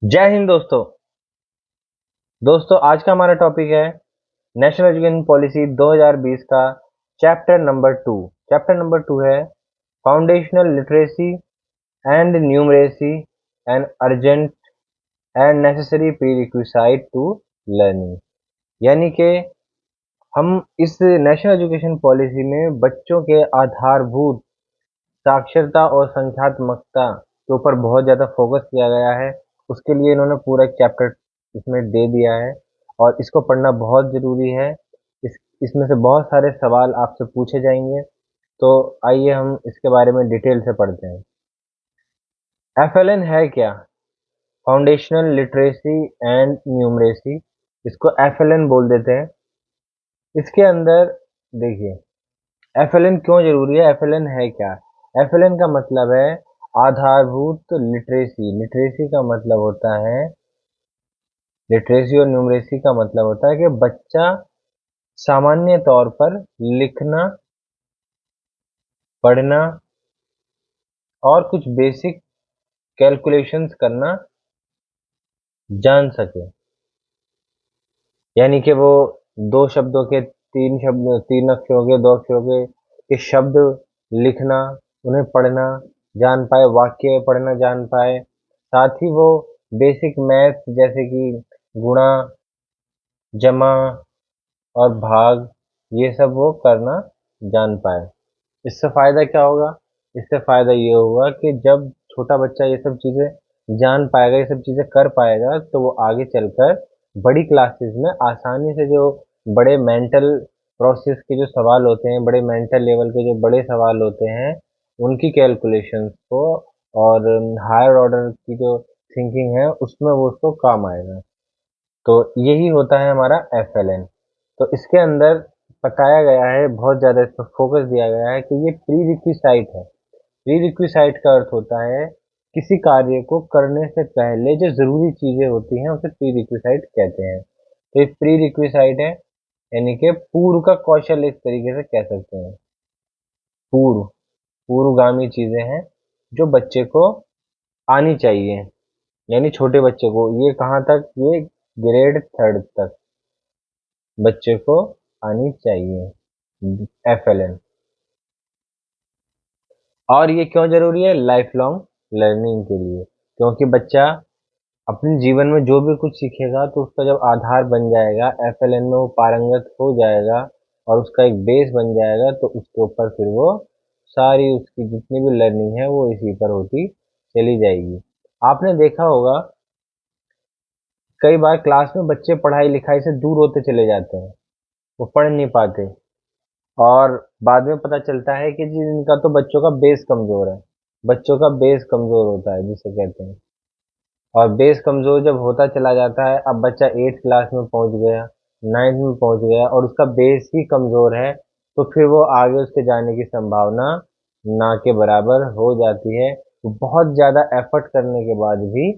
जय हिंद दोस्तों आज का हमारा टॉपिक है नेशनल एजुकेशन पॉलिसी 2020 का चैप्टर नंबर 2 है foundational literacy and numeracy and urgent and necessary prerequisite to learning. यानी कि हम इस नेशनल एजुकेशन पॉलिसी में बच्चों के आधारभूत साक्षरता और संख्यात्मकता के ऊपर बहुत ज़्यादा फोकस किया गया है। उसके लिए इन्होंने पूरा एक चैप्टर इसमें दे दिया है और इसको पढ़ना बहुत ज़रूरी है। इसमें से बहुत सारे सवाल आपसे पूछे जाएंगे, तो आइए हम इसके बारे में डिटेल से पढ़ते हैं। एफएलएन है क्या? फाउंडेशनल लिटरेसी एंड न्यूमरेसी, इसको एफएलएन बोल देते हैं। इसके अंदर देखिए एफएलएन क्यों जरूरी है, एफएलएन है क्या? एफएलएन का मतलब है आधारभूत लिटरेसी। लिटरेसी का मतलब होता है, लिटरेसी और न्यूमरेसी का मतलब होता है कि बच्चा सामान्य तौर पर लिखना, पढ़ना और कुछ बेसिक कैलकुलेशंस करना जान सके। यानी कि वो दो शब्दों के तीन अक्षरों के, दो अक्षरों के शब्द लिखना, उन्हें पढ़ना जान पाए, वाक्य पढ़ना जान पाए। साथ ही वो बेसिक मैथ जैसे कि गुणा, जमा और भाग, ये सब वो करना जान पाए। इससे फायदा क्या होगा? इससे फायदा ये होगा कि जब छोटा बच्चा ये सब चीजें जान पाएगा, ये सब चीजें कर पाएगा, तो वो आगे चलकर बड़ी क्लासेस में आसानी से जो बड़े मेंटल प्रोसेस के जो सवाल होते हैं, बड़े मेंटल लेवल के जो बड़े सवाल होते हैं, उनकी कैलकुलेशंस को और हायर ऑर्डर की जो थिंकिंग है उसमें वो उसको काम आएगा। तो यही होता है हमारा एफएलएन। तो इसके अंदर बताया गया है, बहुत ज़्यादा इस पर फोकस दिया गया है कि ये प्री रिक्विसाइट है। प्री रिक्विसाइट का अर्थ होता है किसी कार्य को करने से पहले जो ज़रूरी चीज़ें होती हैं उसे प्री रिक्विसाइट कहते हैं। तो ये प्री रिक्विसाइट है, यानी कि पूर्व का कौशल एक तरीके से कह सकते हैं। पूर्व पूर्वगामी चीज़ें हैं जो बच्चे को आनी चाहिए, यानी छोटे बच्चे को। ये कहाँ तक? ये ग्रेड 3rd तक बच्चे को आनी चाहिए एफएलएन। और ये क्यों जरूरी है? लाइफ लॉन्ग लर्निंग के लिए। क्योंकि बच्चा अपने जीवन में जो भी कुछ सीखेगा तो उसका जब आधार बन जाएगा, एफएलएन में वो पारंगत हो जाएगा और उसका एक बेस बन जाएगा, तो उसके ऊपर फिर वो सारी उसकी जितनी भी लर्निंग है वो इसी पर होती चली जाएगी। आपने देखा होगा कई बार क्लास में बच्चे पढ़ाई लिखाई से दूर होते चले जाते हैं, वो पढ़ नहीं पाते और बाद में पता चलता है कि जी इनका तो बच्चों का बेस कमजोर है। बच्चों का बेस कमजोर होता है जिसे कहते हैं। और बेस कमजोर जब होता चला जाता है, अब बच्चा 8th क्लास में पहुंच गया, 9th में पहुंच गया और उसका बेस ही कमजोर है, तो फिर वो आगे उसके जाने की संभावना ना के बराबर हो जाती है। तो बहुत ज्यादा एफर्ट करने के बाद भी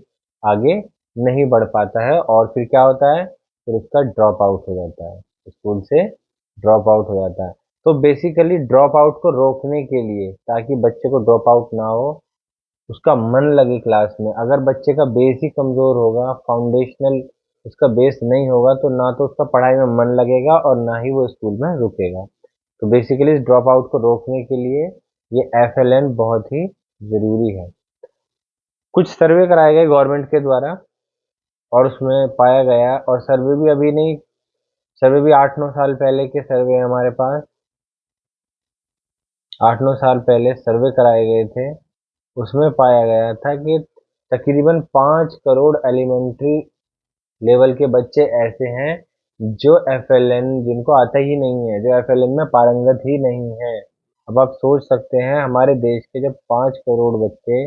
आगे नहीं बढ़ पाता है और फिर क्या होता है? फिर उसका ड्रॉप आउट हो जाता है, स्कूल से ड्रॉप आउट हो जाता है। तो बेसिकली ड्रॉप आउट को रोकने के लिए, ताकि बच्चे को ड्रॉप आउट ना हो, उसका मन लगे क्लास में। अगर बच्चे का बेस ही कमजोर होगा, फाउंडेशनल उसका बेस नहीं होगा, तो ना तो उसका पढ़ाई में मन लगेगा और ना ही वो स्कूल में रुकेगा। तो बेसिकली इस ड्रॉप आउट को रोकने के लिए ये एफएलएन बहुत ही जरूरी है। कुछ सर्वे कराए गए गवर्नमेंट के द्वारा और उसमें पाया गया, और सर्वे भी अभी नहीं, सर्वे भी 8-9 साल पहले के सर्वे है हमारे पास। 8-9 साल पहले सर्वे कराए गए थे, उसमें पाया गया था कि तकरीबन 5 करोड़ एलिमेंट्री लेवल के बच्चे ऐसे हैं जो एफएलएन जिनको आता ही नहीं है, जो एफएलएन में पारंगत ही नहीं है। अब आप सोच सकते हैं हमारे देश के जब 5 करोड़ बच्चे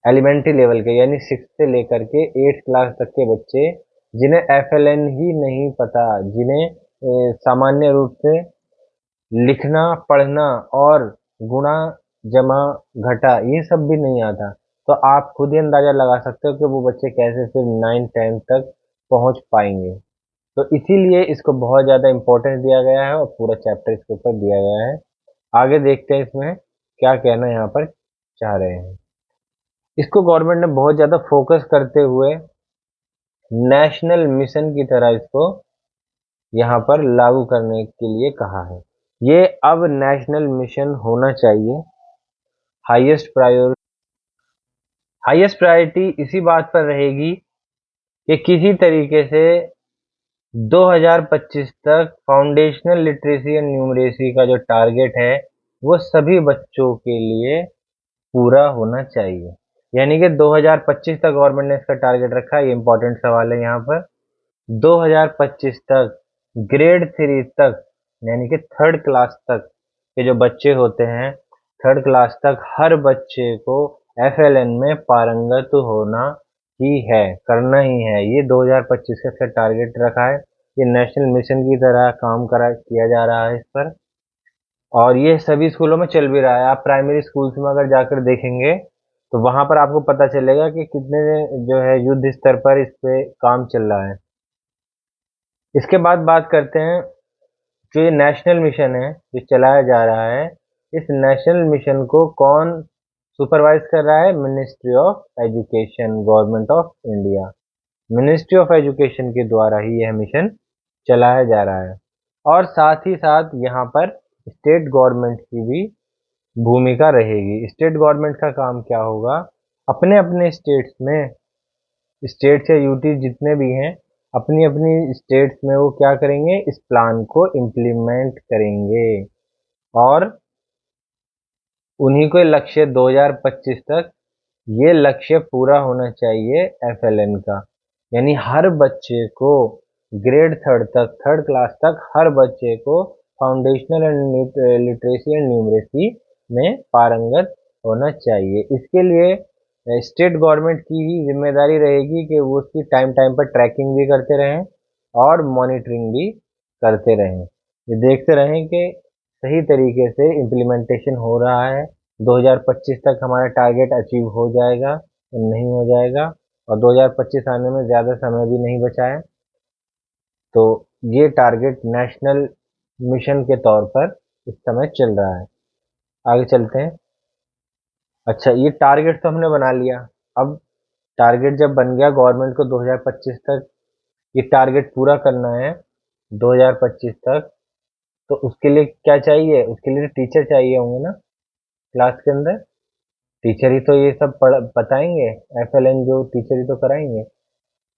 एलिमेंट्री लेवल के, यानी 6 से लेकर के 8th क्लास तक के बच्चे, जिन्हें एफएलएन ही नहीं पता, जिन्हें सामान्य रूप से लिखना, पढ़ना और गुणा, जमा, घटा ये सब भी नहीं आता, तो आप खुद ही अंदाजा लगा सकते हो कि वो बच्चे कैसे फिर 9th 10th तक पहुंच पाएंगे। तो इसीलिए इसको बहुत ज़्यादा इम्पोर्टेंस दिया गया है और पूरा चैप्टर इसके ऊपर दिया गया है। आगे देखते हैं इसमें क्या कहना यहाँ पर चाह रहे हैं। इसको गवर्नमेंट ने बहुत ज़्यादा फोकस करते हुए नेशनल मिशन की तरह इसको यहाँ पर लागू करने के लिए कहा है। ये अब नेशनल मिशन होना चाहिए। हाईएस्ट प्रायोरिटी इसी बात पर रहेगी कि किसी तरीके से 2025 तक फाउंडेशनल लिटरेसी एंड न्यूमरेसी का जो टारगेट है वो सभी बच्चों के लिए पूरा होना चाहिए। यानी कि 2025 तक गवर्नमेंट ने इसका टारगेट रखा है। ये इंपॉर्टेंट सवाल है यहाँ पर। 2025 तक ग्रेड 3 तक यानी कि थर्ड क्लास तक के जो बच्चे होते हैं, थर्ड क्लास तक हर बच्चे को एफएलएन में पारंगत होना ही है, करना ही है। ये 2025 का टारगेट रखा है। ये नेशनल मिशन की तरह काम करा किया जा रहा है इस पर, और ये सभी स्कूलों में चल भी रहा है। आप प्राइमरी स्कूल्स में अगर जाकर देखेंगे तो वहां पर आपको पता चलेगा कि कितने जो है युद्ध स्तर पर इस पे काम चल रहा है। इसके बाद बात करते हैं जो ये नेशनल मिशन है जो चलाया जा रहा है, इस नेशनल मिशन को कौन सुपरवाइज कर रहा है? Ministry of education, government of India. Ministry of education के द्वारा ही यह मिशन चलाया जा रहा है। और साथ ही साथ यहाँ पर स्टेट गवर्नमेंट की भी भूमिका रहेगी। स्टेट गवर्नमेंट का काम क्या होगा? अपने अपने स्टेट्स में, स्टेट्स या यूटी जितने भी हैं, अपनी अपनी स्टेट्स में वो क्या करेंगे? इस प्लान को इम्प्लीमेंट करेंगे और उन्हीं को लक्ष्य 2025 तक ये लक्ष्य पूरा होना चाहिए एफएलएन का। यानी हर बच्चे को ग्रेड थर्ड तक, थर्ड क्लास तक हर बच्चे को foundational and literacy and numeracy में पारंगत होना चाहिए। इसके लिए स्टेट गवर्नमेंट की ही जिम्मेदारी रहेगी कि वो उसकी टाइम टाइम पर ट्रैकिंग भी करते रहें और मॉनिटरिंग भी करते रहें। ये देखते रहें कि सही तरीके से इम्प्लीमेंटेशन हो रहा है, 2025 तक हमारा टारगेट अचीव हो जाएगा या नहीं हो जाएगा। और 2025 आने में ज़्यादा समय भी नहीं बचा है, तो ये टारगेट नेशनल मिशन के तौर पर इस समय चल रहा है। आगे चलते हैं। अच्छा, ये टारगेट तो हमने बना लिया। अब टारगेट जब बन गया गवर्नमेंट को 2025 तक ये टारगेट पूरा करना है 2025 तक, तो उसके लिए क्या चाहिए? उसके लिए टीचर चाहिए होंगे ना क्लास के अंदर। टीचर ही तो ये सब बताएंगे, एफएलएन जो टीचर ही तो कराएंगे।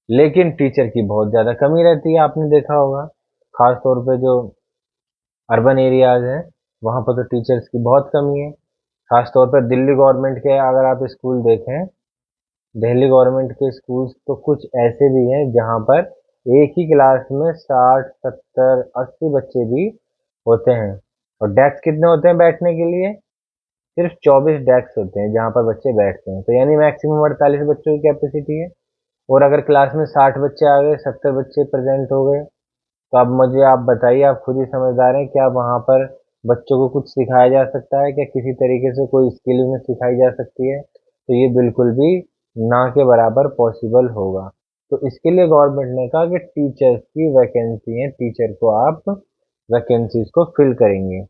लेकिन टीचर की बहुत ज़्यादा कमी रहती है, आपने देखा होगा। खास तौर पे जो अर्बन एरियाज हैं वहाँ पर तो टीचर्स की बहुत कमी है। खास तौर पर दिल्ली गवर्नमेंट के अगर आप स्कूल देखें, दिल्ली गवर्नमेंट के स्कूल्स तो कुछ ऐसे भी हैं जहाँ पर एक ही क्लास में 60, 70, 80 बच्चे भी होते हैं। और डेस्क कितने होते हैं बैठने के लिए? सिर्फ 24 डेस्क होते हैं जहाँ पर बच्चे बैठते हैं। तो यानी मैक्सिमम 48 बच्चों की कैपेसिटी है। और अगर क्लास में 60 बच्चे आ गए, 70 बच्चे प्रेजेंट हो गए, तो अब मुझे आप बताइए, आप खुद ही समझदार हैं, क्या वहाँ पर बच्चों को कुछ सिखाया जा सकता है? क्या किसी तरीके से कोई स्किल उन्हें सिखाई जा सकती है? तो ये बिल्कुल भी ना के बराबर पॉसिबल होगा। तो इसके लिए गवर्नमेंट ने कहा कि टीचर्स की वैकेंसी है, टीचर को आप वैकेंसीज को फिल करेंगे।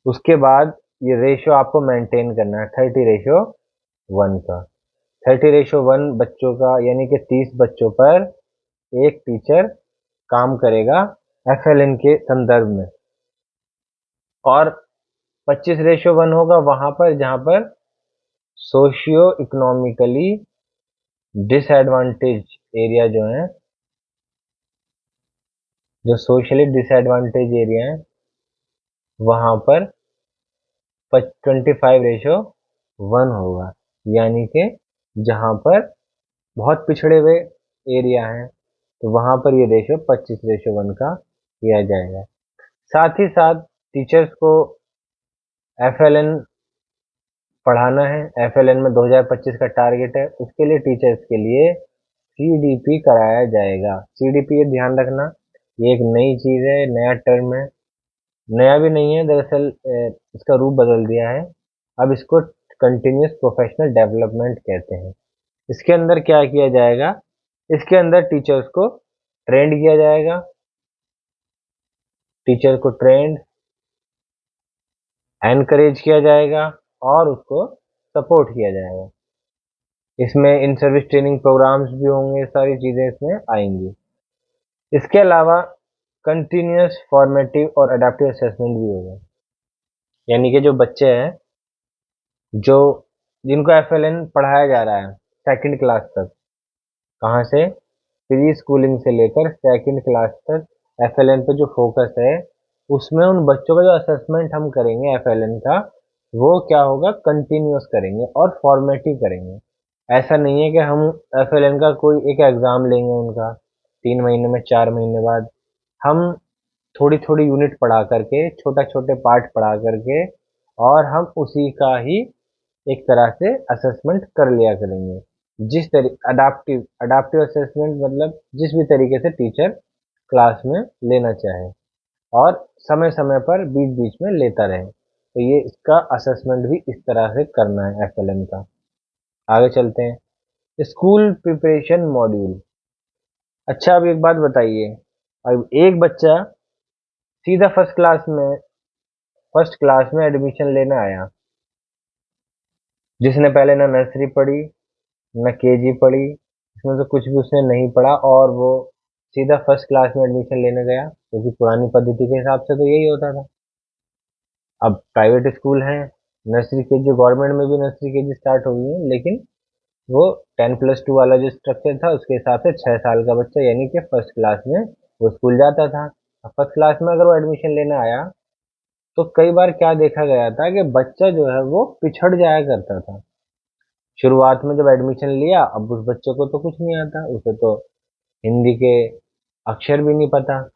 उसके बाद ये रेशो आपको मेंटेन करना है 30:1 का। 30:1 बच्चों का, यानी कि 30 बच्चों पर एक टीचर काम करेगा एफएलएन के संदर्भ में। और 25:1 होगा वहां पर जहां पर सोशियो इकोनॉमिकली डिसएडवांटेज एरिया जो है, जो सोशली डिसएडवांटेज एरिया है, वहां पर 25:1 होगा। यानी कि जहां पर बहुत पिछड़े हुए एरिया हैं तो वहां पर ये रेशो 25:1 का किया जाएगा। साथ ही साथ टीचर्स को एफएलएन पढ़ाना है। एफएलएन में 2025 का टारगेट है, उसके लिए टीचर्स के लिए सीडीपी कराया जाएगा। सीडीपी, ये ध्यान रखना, ये एक नई चीज़ है, नया टर्म है। नया भी नहीं है दरअसल, इसका रूप बदल दिया है। अब इसको कंटिन्यूस प्रोफेशनल डेवलपमेंट कहते हैं। इसके अंदर क्या किया जाएगा? इसके अंदर टीचर्स को ट्रेंड किया जाएगा, टीचर को ट्रेंड एनकरेज किया जाएगा और उसको सपोर्ट किया जाएगा। इसमें इन सर्विस ट्रेनिंग प्रोग्राम्स भी होंगे, सारी चीज़ें इसमें आएंगी। इसके अलावा कंटिन्यूस फॉर्मेटिव और अडेप्टिव असेसमेंट भी होगा, यानी कि जो बच्चे हैं जो जिनको एफएलएन पढ़ाया जा रहा है सेकंड क्लास तक, कहाँ से, प्री स्कूलिंग से लेकर सेकंड क्लास तक एफएलएन पे जो फोकस है, उसमें उन बच्चों का जो असेसमेंट हम करेंगे एफएलएन का, वो क्या होगा, कंटिन्यूस करेंगे और फॉर्मेटिव करेंगे। ऐसा नहीं है कि हम एफएलएन का कोई एक एग्ज़ाम लेंगे उनका 3 महीने में, 4 महीने बाद। हम थोड़ी थोड़ी यूनिट पढ़ा करके, छोटा छोटे पार्ट पढ़ा करके, और हम उसी का ही एक तरह से असेसमेंट कर लिया करेंगे। जिस तरीके अडाप्टिव अडाप्टिव असेसमेंट मतलब जिस भी तरीके से टीचर क्लास में लेना चाहे और समय समय पर बीच बीच में लेता रहे, तो ये इसका असेसमेंट भी इस तरह से करना है एफएलएन का। आगे चलते हैं, स्कूल प्रिपरेशन मॉड्यूल। अच्छा, अब एक बात बताइए, अब एक बच्चा सीधा फर्स्ट क्लास में एडमिशन लेने आया, जिसने पहले ना नर्सरी पढ़ी ना केजी पढ़ी, इसमें से कुछ भी उसने नहीं पढ़ा, और वो सीधा फर्स्ट क्लास में एडमिशन लेने गया, क्योंकि पुरानी पद्धति के हिसाब से तो यही होता था। अब प्राइवेट स्कूल हैं, नर्सरी केजी, गवर्नमेंट में भी नर्सरी केजी स्टार्ट हो गई है, लेकिन वो 10+2 वाला जो स्ट्रक्चर था उसके हिसाब से 6 साल का बच्चा यानी कि फर्स्ट क्लास में वो स्कूल जाता था। अब फर्स्ट क्लास में अगर वो एडमिशन लेने आया, तो कई बार क्या देखा गया था कि बच्चा जो है वो पिछड़ जाया करता था। शुरुआत में जब एडमिशन लिया, अब उस बच्चे को तो कुछ नहीं आता, उसे तो हिंदी के अक्षर भी नहीं पता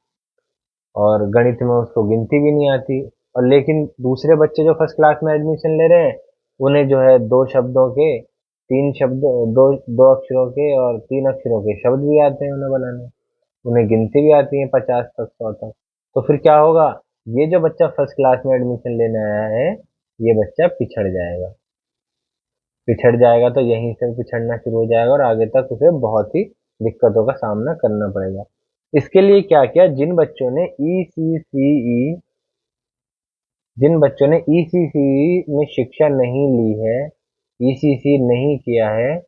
और गणित में उसको गिनती भी नहीं आती। और लेकिन दूसरे बच्चे जो फर्स्ट क्लास में एडमिशन ले रहे हैं, उन्हें जो है दो शब्दों के, तीन शब्द, दो दो अक्षरों के और 3 अक्षरों के शब्द भी आते हैं उन्हें बनाने, उन्हें गिनती भी आती है 50 तक, 100 तक। तो फिर क्या होगा, ये जो बच्चा फर्स्ट क्लास में एडमिशन लेने आया है, ये बच्चा पिछड़ जाएगा तो यहीं से पिछड़ना शुरू हो जाएगा और आगे तक उसे बहुत ही दिक्कतों का सामना करना पड़ेगा। इसके लिए क्या किया, जिन बच्चों ने ईसीसी में शिक्षा नहीं ली है, ईसीसी नहीं किया है,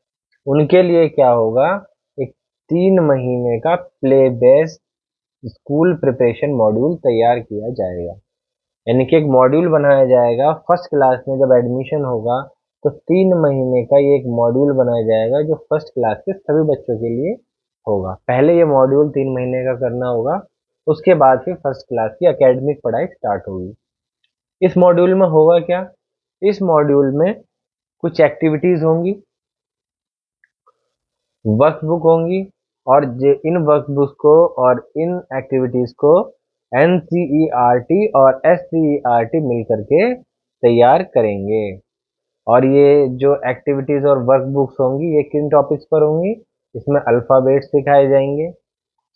उनके लिए क्या होगा, एक 3 महीने का play based school preparation module तैयार किया जाएगा। यानी कि एक मॉड्यूल बनाया जाएगा फर्स्ट क्लास में जब एडमिशन होगा, तो 3 महीने का ये एक मॉड्यूल बनाया जाएगा जो फर्स्ट क्लास के सभी बच्चों के लिए होगा। पहले ये मॉड्यूल 3 महीने का करना होगा, उसके बाद फिर फर्स्ट क्लास की एकेडमिक पढ़ाई स्टार्ट होगी। इस मॉड्यूल में होगा क्या, इस मॉड्यूल में कुछ एक्टिविटीज होंगी, वर्कबुक होंगी, और इन वर्कबुक को और इन एक्टिविटीज को एनसीईआरटी और एससीईआरटी मिलकर के तैयार करेंगे। और ये जो एक्टिविटीज और वर्कबुक्स होंगी, ये किन टॉपिक्स पर होंगी, इसमें अल्फ़ाबेट सिखाए जाएंगे,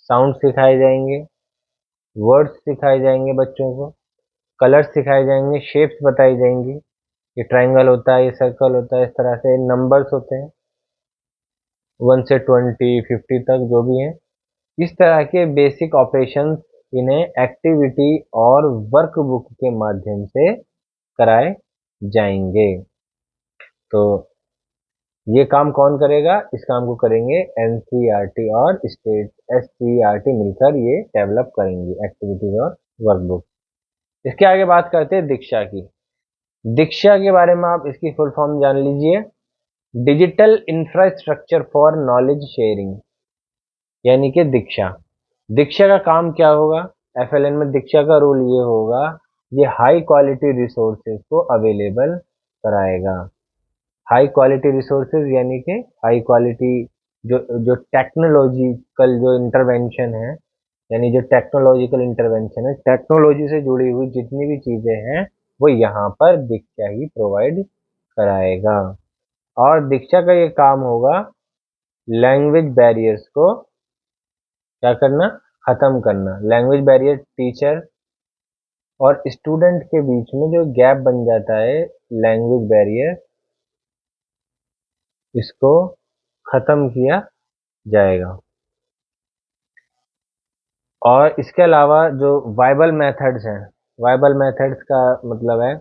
साउंड सिखाए जाएंगे, वर्ड्स सिखाए जाएंगे बच्चों को, कलर्स सिखाए जाएंगे, शेप्स बताई जाएंगी, ये ट्रायंगल होता है, ये सर्कल होता है, इस तरह से नंबर्स होते हैं 1 से 20, 50 तक जो भी हैं, इस तरह के बेसिक ऑपरेशंस इन्हें एक्टिविटी और वर्कबुक के माध्यम से कराए जाएंगे। तो ये काम कौन करेगा, इस काम को करेंगे एनसीईआरटी और स्टेट एससीईआरटी मिलकर ये डेवलप करेंगी एक्टिविटीज और वर्कबुक। इसके आगे बात करते हैं दीक्षा की। दीक्षा के बारे में आप इसकी फुल फॉर्म जान लीजिए, digital infrastructure for knowledge sharing, यानी कि दीक्षा। दीक्षा का काम क्या होगा, एफएलएन में दीक्षा का रोल ये होगा, ये हाई क्वालिटी रिसोर्सेज को अवेलेबल कराएगा। हाई क्वालिटी रिसोर्सेज यानी कि हाई क्वालिटी जो जो टेक्नोलॉजिकल जो इंटरवेंशन है, यानी जो टेक्नोलॉजिकल इंटरवेंशन है, टेक्नोलॉजी से जुड़ी हुई जितनी भी चीज़ें हैं, वो यहाँ पर दीक्षा ही प्रोवाइड कराएगा। और दीक्षा का ये काम होगा लैंग्वेज बैरियर्स को क्या करना, ख़त्म करना। लैंग्वेज बैरियर टीचर और स्टूडेंट के बीच में जो गैप बन जाता है, लैंग्वेज बैरियर, इसको ख़त्म किया जाएगा। और इसके अलावा जो वाइबल मेथड्स हैं, वाइबल मेथड्स का मतलब है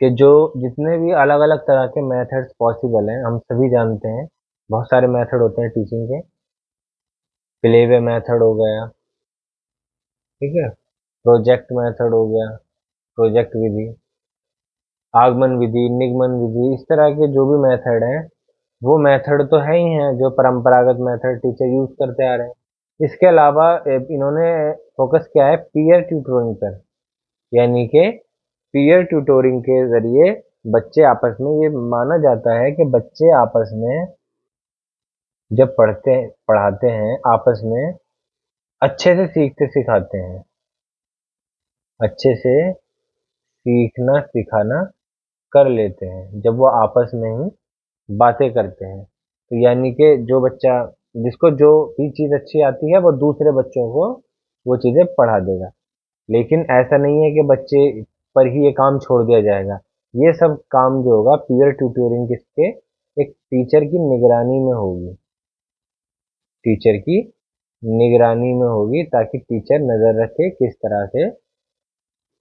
कि जो जितने भी अलग अलग तरह के मेथड्स पॉसिबल हैं, हम सभी जानते हैं बहुत सारे मेथड होते हैं टीचिंग के। प्ले वे मेथड हो गया, ठीक है, प्रोजेक्ट मेथड हो गया, प्रोजेक्ट विधि, आगमन विधि, निगमन विधि, इस तरह के जो भी मेथड हैं, वो मेथड तो है ही हैं जो परंपरागत मेथड टीचर यूज करते आ रहे हैं। इसके अलावा इन्होंने फोकस किया है पीयर ट्यूटरिंग पर, यानी कि पीयर ट्यूटरिंग के जरिए बच्चे आपस में, ये माना जाता है कि बच्चे आपस में जब पढ़ाते हैं आपस में, अच्छे से सीखते सिखाते हैं, अच्छे से सीखना सिखाना कर लेते हैं जब वो आपस में ही बातें करते हैं। तो यानी कि जो बच्चा, जिसको जो भी चीज़ अच्छी आती है वो दूसरे बच्चों को वो चीज़ें पढ़ा देगा। लेकिन ऐसा नहीं है कि बच्चे पर ही ये काम छोड़ दिया जाएगा। ये सब काम जो होगा पीयर ट्यूटरिंग किसके, एक टीचर की निगरानी में होगी, टीचर की निगरानी में होगी, ताकि टीचर नज़र रखे किस तरह से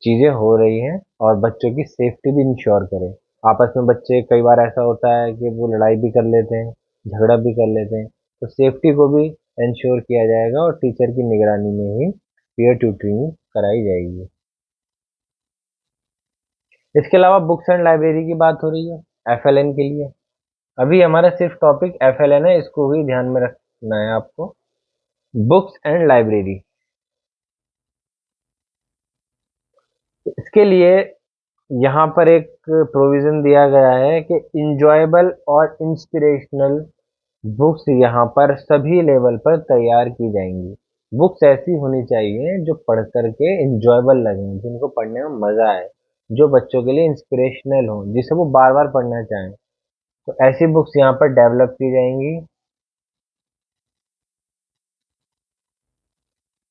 चीज़ें हो रही हैं और बच्चों की सेफ्टी भी इंश्योर करे। आपस में बच्चे, कई बार ऐसा होता है कि वो लड़ाई भी कर लेते हैं, झगड़ा भी कर लेते हैं, तो सेफ्टी को भी इंश्योर किया जाएगा और टीचर की निगरानी में ही पीयर ट्यूटरिंग कराई जाएगी। इसके अलावा बुक्स एंड लाइब्रेरी की बात हो रही है एफएलएन के लिए। अभी हमारा सिर्फ टॉपिक एफएलएन है, इसको ही ध्यान में रखना है आपको। बुक्स एंड लाइब्रेरी, इसके लिए यहाँ पर एक प्रोविज़न दिया गया है कि इंजॉयबल और इंस्पिरेशनल बुक्स यहाँ पर सभी लेवल पर तैयार की जाएंगी। बुक्स ऐसी होनी चाहिए जो पढ़ करके इंजॉयबल लगें, जिनको पढ़ने में मज़ा आए, जो बच्चों के लिए इंस्पिरेशनल हो, जिसे वो बार बार पढ़ना चाहें। तो ऐसी बुक्स यहाँ पर डेवलप की जाएंगी।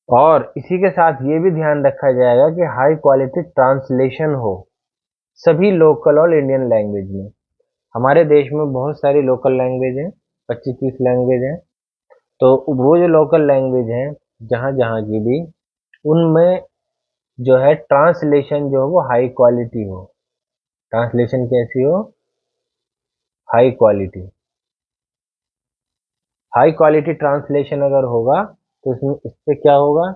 और इसी के साथ ये भी ध्यान रखा जाएगा कि हाई क्वालिटी ट्रांसलेशन हो सभी लोकल और इंडियन लैंग्वेज में। हमारे देश में बहुत सारी लोकल लैंग्वेज हैं, 25-30 लैंग्वेज हैं। तो वो जो लोकल लैंग्वेज हैं, जहाँ जहाँ की भी, उनमें जो है ट्रांसलेशन जो हो वो हाई क्वालिटी हो। ट्रांसलेशन कैसी हो? High quality. High quality translation अगर होगा तो इसमें, इससे क्या होगा,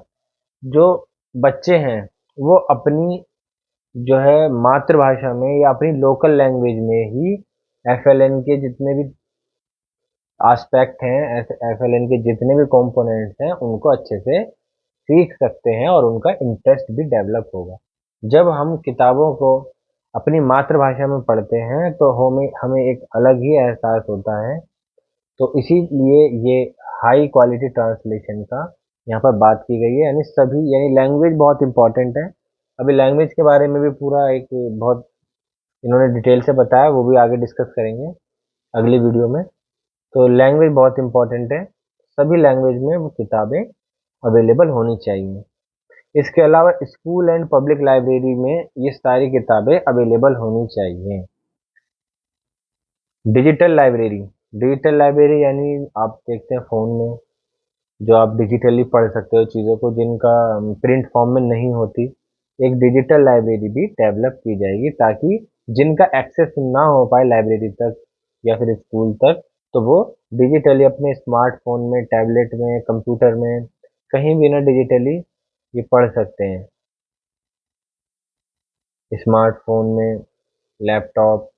जो बच्चे हैं वो अपनी जो है मातृभाषा में या अपनी लोकल लैंग्वेज में ही एफएलएन के जितने भी एस्पेक्ट हैं, एफएलएन के जितने भी कंपोनेंट्स हैं, उनको अच्छे से सीख सकते हैं और उनका इंटरेस्ट भी डेवलप होगा। जब हम किताबों को अपनी मातृभाषा में पढ़ते हैं तो हमें हमें एक अलग ही एहसास होता है। तो इसीलिए ये हाई क्वालिटी ट्रांसलेशन का यहाँ पर बात की गई है, यानी सभी, यानी लैंग्वेज बहुत इंपॉर्टेंट है। अभी लैंग्वेज के बारे में भी पूरा एक बहुत इन्होंने डिटेल से बताया, वो भी आगे डिस्कस करेंगे अगली वीडियो में। तो लैंग्वेज बहुत इंपॉर्टेंट है, सभी लैंग्वेज में वो किताबें अवेलेबल होनी चाहिए। इसके अलावा स्कूल एंड पब्लिक लाइब्रेरी में ये सारी किताबें अवेलेबल होनी चाहिए। डिजिटल लाइब्रेरी, डिजिटल लाइब्रेरी यानी आप देखते हैं फ़ोन में जो आप डिजिटली पढ़ सकते हो चीज़ों को, जिनका प्रिंट फॉर्म में नहीं होती, एक डिजिटल लाइब्रेरी भी डेवलप की जाएगी, ताकि जिनका एक्सेस ना हो पाए लाइब्रेरी तक या फिर स्कूल तक, तो वो डिजिटली अपने स्मार्टफोन में, टैबलेट में, कंप्यूटर में, कहीं भी ना डिजिटली ये पढ़ सकते हैं। स्मार्टफोन में, लैपटॉप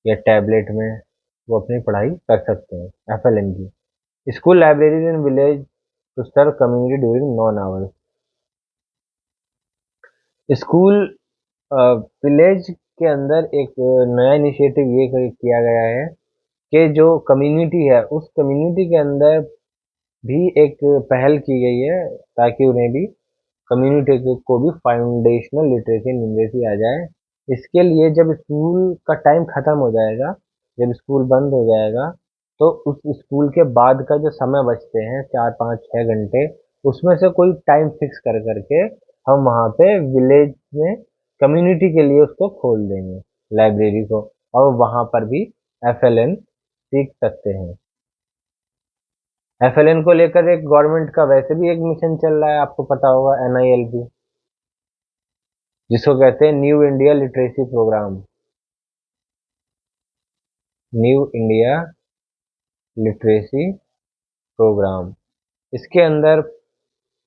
या टैबलेट में वो अपनी पढ़ाई कर सकते हैं एफएलएन की। School libraries in village to serve community during non hours. School village के अंदर एक नया इनिशिएटिव ये किया गया है कि जो कम्युनिटी है उस कम्युनिटी के अंदर भी एक पहल की गई है, ताकि उन्हें भी, कम्युनिटी को भी फाउंडेशनल लिटरेसी न्यूमरेसी आ जाए। इसके लिए जब स्कूल का टाइम ख़त्म हो जाएगा, जब स्कूल बंद हो जाएगा, तो उस स्कूल के बाद का जो समय बचते हैं 4-5-6 घंटे, उसमें से कोई टाइम फिक्स कर करके हम वहाँ पे विलेज में कम्युनिटी के लिए उसको खोल देंगे, लाइब्रेरी को, और वहाँ पर भी एफएलएन सीख सकते हैं। एफएलएन को लेकर एक गवर्नमेंट का वैसे भी एक मिशन चल रहा है, आपको पता होगा, एनआईएलपी, जिसको कहते हैं new India literacy programme. New India literacy programme. इसके अंदर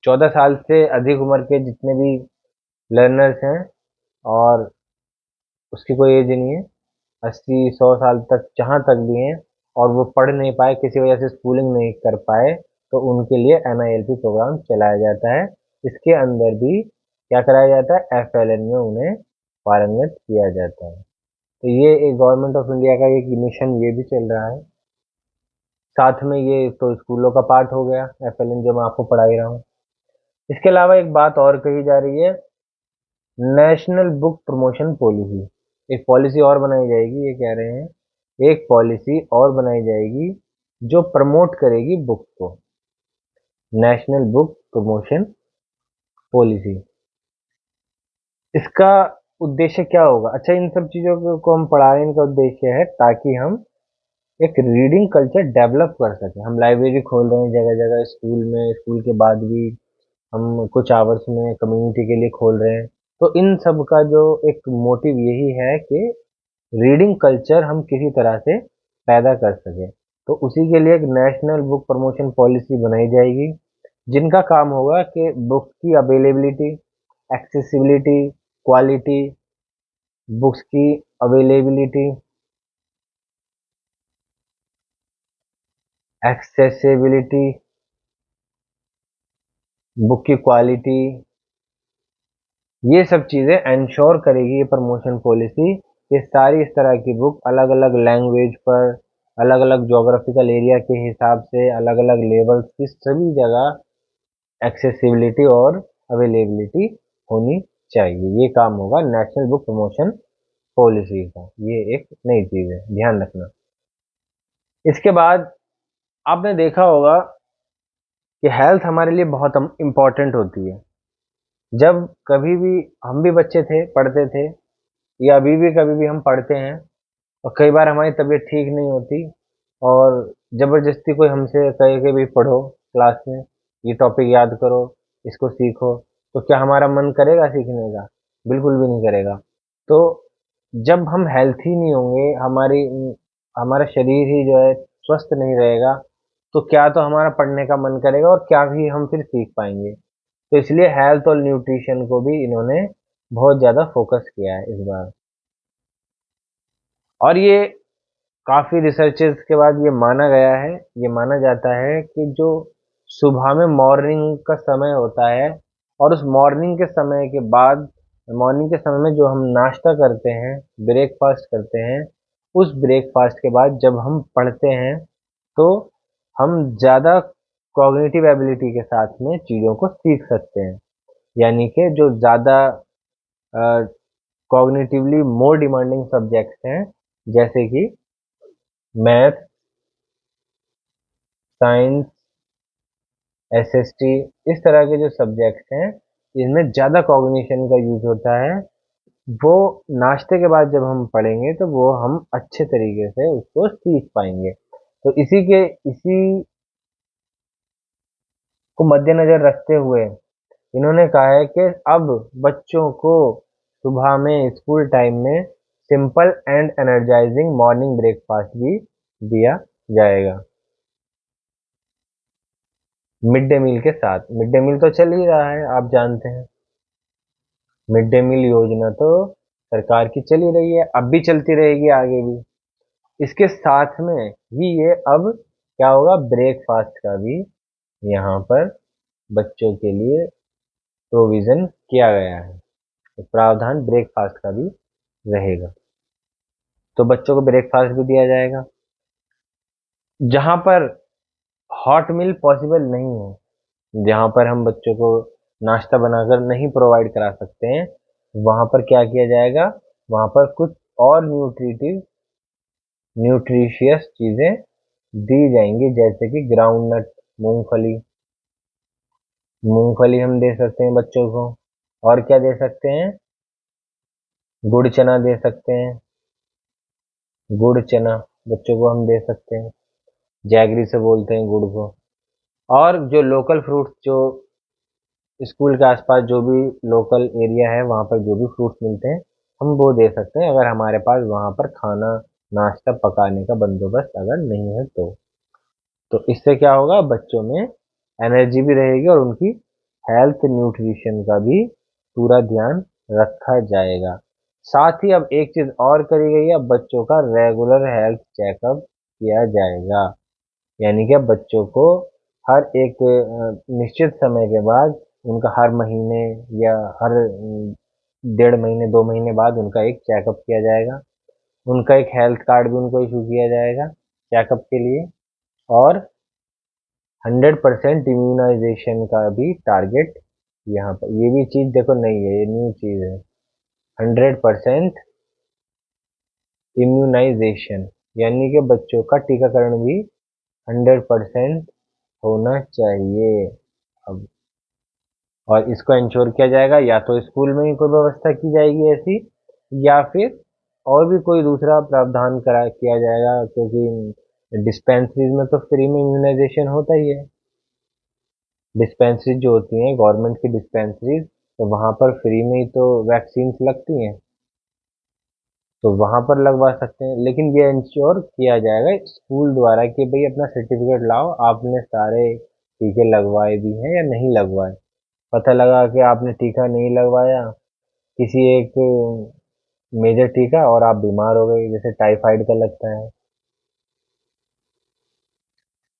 14 साल से अधिक उम्र के जितने भी लर्नर्स हैं और उसकी कोई एज नहीं है, 80-100 साल तक जहाँ तक भी हैं और वो पढ़ नहीं पाए, किसी वजह से स्कूलिंग नहीं कर पाए, तो उनके लिए NILP प्रोग्राम चलाया जाता है। इसके अंदर भी क्या कराया जाता है, FLN में उन्हें पारंगत किया जाता है। तो ये एक गवर्नमेंट ऑफ इंडिया का एक मिशन ये भी चल रहा है। साथ में ये तो स्कूलों का पार्ट हो गया, FLN जो मैं आपको पढ़ा ही रहा हूँ। इसके अलावा एक बात और कही जा रही है, नेशनल बुक प्रमोशन पॉलिसी। एक पॉलिसी और बनाई जाएगी, ये कह रहे हैं एक पॉलिसी और बनाई जाएगी जो प्रमोट करेगी बुक को। नेशनल बुक प्रमोशन पॉलिसी, इसका उद्देश्य क्या होगा? अच्छा, इन सब चीज़ों को हम पढ़ा रहे हैं, इनका उद्देश्य है ताकि हम एक रीडिंग कल्चर डेवलप कर सकें। हम लाइब्रेरी खोल रहे हैं जगह जगह, स्कूल में, स्कूल के बाद भी हम कुछ आवर्स में कम्युनिटी के लिए खोल रहे हैं। तो इन सब का जो एक मोटिव यही है कि रीडिंग कल्चर हम किसी तरह से पैदा कर सकें। तो उसी के लिए एक नेशनल बुक प्रमोशन पॉलिसी बनाई जाएगी, जिनका काम होगा कि बुक्स की अवेलेबिलिटी, एक्सेसिबिलिटी, क्वालिटी, बुक्स की अवेलेबिलिटी, एक्सेसिबिलिटी, बुक की क्वालिटी, ये सब चीज़ें इंश्योर करेगी ये प्रमोशन पॉलिसी कि सारी इस तरह की बुक अलग अलग लैंग्वेज पर, अलग अलग जोग्राफिकल एरिया के हिसाब से, अलग अलग लेवल्स की सभी जगह एक्सेसिबिलिटी और अवेलेबिलिटी होनी चाहिए। ये काम होगा नेशनल बुक प्रमोशन पॉलिसी का। ये एक नई चीज़ है, ध्यान रखना। इसके बाद आपने देखा होगा कि हेल्थ हमारे लिए बहुत इम्पॉर्टेंट होती है। जब कभी भी हम भी बच्चे थे, पढ़ते थे, या अभी भी कभी भी हम पढ़ते हैं और कई बार हमारी तबीयत ठीक नहीं होती और ज़बरदस्ती कोई हमसे कहे कि भाई पढ़ो क्लास में, ये टॉपिक याद करो, इसको सीखो, तो क्या हमारा मन करेगा सीखने का? बिल्कुल भी नहीं करेगा। तो जब हम हेल्थी नहीं होंगे, हमारा शरीर ही जो है स्वस्थ नहीं रहेगा, तो क्या तो हमारा पढ़ने का मन करेगा और क्या भी हम फिर सीख पाएंगे। तो इसलिए हेल्थ और न्यूट्रिशन को भी इन्होंने बहुत ज़्यादा फोकस किया है इस बार। और ये काफ़ी रिसर्चेस के बाद ये माना गया है, ये माना जाता है कि जो सुबह में मॉर्निंग का समय होता है और उस मॉर्निंग के समय के बाद, मॉर्निंग के समय में जो हम नाश्ता करते हैं, ब्रेकफास्ट करते हैं, उस ब्रेकफास्ट के बाद जब हम पढ़ते हैं तो हम ज़्यादा कॉग्निटिव एबिलिटी के साथ में चीज़ों को सीख सकते हैं। यानी कि जो ज़्यादा कॉग्निटिवली मोर डिमांडिंग सब्जेक्ट्स हैं, जैसे कि मैथ, साइंस, SST, इस तरह के जो सब्जेक्ट्स हैं, इनमें ज़्यादा कॉग्निशन का यूज़ होता है। वो नाश्ते के बाद जब हम पढ़ेंगे तो वो हम अच्छे तरीके से उसको सीख पाएंगे। तो इसी को मद्देनज़र रखते हुए इन्होंने कहा है कि अब बच्चों को सुबह में स्कूल टाइम में simple and energising morning breakfast भी दिया जाएगा मिड डे मील के साथ। मिड डे मील तो चल ही रहा है, आप जानते हैं। मिड डे मील योजना तो सरकार की चल ही रही है, अब भी चलती रहेगी आगे भी। इसके साथ में ही ये अब क्या होगा, ब्रेकफास्ट का भी यहाँ पर बच्चों के लिए प्रोविज़न किया गया है। तो प्रावधान ब्रेकफास्ट का भी रहेगा, तो बच्चों को ब्रेकफास्ट भी दिया जाएगा। जहाँ पर हॉट मील पॉसिबल नहीं है, जहाँ पर हम बच्चों को नाश्ता बनाकर नहीं प्रोवाइड करा सकते हैं, वहाँ पर क्या किया जाएगा, वहाँ पर कुछ और न्यूट्रिशियस चीज़ें दी जाएंगी, जैसे कि ग्राउंडनट, मूंगफली। मूंगफली हम दे सकते हैं बच्चों को। और क्या दे सकते हैं, गुड़ चना दे सकते हैं। गुड़ चना बच्चों को हम दे सकते हैं, जैगरी से बोलते हैं गुड़ को। और जो लोकल फ्रूट्स, जो स्कूल के आसपास जो भी लोकल एरिया है वहाँ पर जो भी फ्रूट्स मिलते हैं, हम वो दे सकते हैं, अगर हमारे पास वहाँ पर खाना नाश्ता पकाने का बंदोबस्त अगर नहीं है तो। तो इससे क्या होगा, बच्चों में एनर्जी भी रहेगी और उनकी हेल्थ न्यूट्रिशन का भी पूरा ध्यान रखा जाएगा। साथ ही अब एक चीज और करी गई है, अब बच्चों का रेगुलर हेल्थ चेकअप किया जाएगा। यानी कि अब बच्चों को हर एक निश्चित समय के बाद उनका हर महीने या हर 1.5 महीने 2 महीने बाद उनका एक चेकअप किया जाएगा। उनका एक हेल्थ कार्ड भी उनको इशू किया जाएगा चेकअप के लिए। और 100% इम्यूनाइजेशन का भी टारगेट यहाँ पर, ये भी चीज देखो नहीं है, ये न्यू चीज है। 100% इम्यूनाइजेशन यानी कि बच्चों का टीकाकरण भी 100% होना चाहिए अब। और इसको इंश्योर किया जाएगा, या तो स्कूल में ही कोई व्यवस्था की जाएगी ऐसी, या फिर और भी कोई दूसरा प्रावधान करा किया जाएगा, क्योंकि डिस्पेंसरीज में तो फ्री में इम्यूनाइजेशन होता ही है। डिस्पेंसरीज जो होती हैं गवर्नमेंट की डिस्पेंसरीज, तो वहाँ पर फ्री में ही तो वैक्सीन लगती हैं, तो वहाँ पर लगवा सकते हैं। लेकिन ये इंश्योर किया जाएगा स्कूल द्वारा कि भाई अपना सर्टिफिकेट लाओ, आपने सारे टीके लगवाए भी हैं या नहीं लगवाए। पता लगा कि आपने टीका नहीं लगवाया, किसी एक मेजर टीका, और आप बीमार हो गए, जैसे टाइफाइड का लगता है,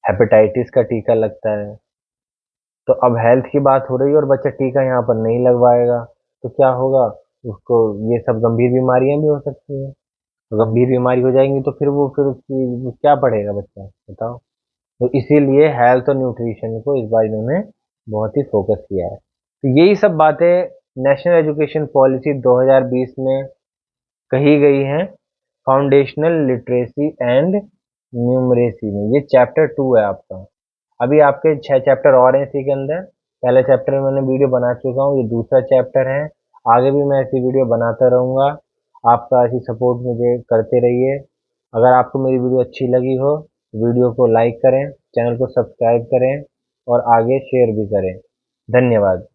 हेपेटाइटिस का टीका लगता है। तो अब हेल्थ की बात हो रही है और बच्चा टीका यहाँ पर नहीं लगवाएगा, तो क्या होगा, उसको ये सब गंभीर बीमारियां भी हो सकती हैं। गंभीर बीमारी हो जाएंगी तो फिर उसकी वो क्या पढ़ेगा बच्चा, बताओ। तो इसीलिए हेल्थ और न्यूट्रिशन को इस बार इन्होंने बहुत ही फोकस किया है। तो यही सब बातें नेशनल एजुकेशन पॉलिसी 2020 में कही गई हैं, फाउंडेशनल लिटरेसी एंड न्यूमरेसी में। ये चैप्टर 2 है आपका। अभी आपके 6 चैप्टर और हैं इसी के अंदर। पहले चैप्टर में मैंने वीडियो बना चुका हूँ, ये दूसरा चैप्टर है। आगे भी मैं ऐसी वीडियो बनाता रहूँगा। आपका ऐसी सपोर्ट मुझे करते रहिए। अगर आपको मेरी वीडियो अच्छी लगी हो, वीडियो को लाइक करें, चैनल को सब्सक्राइब करें और आगे शेयर भी करें। धन्यवाद।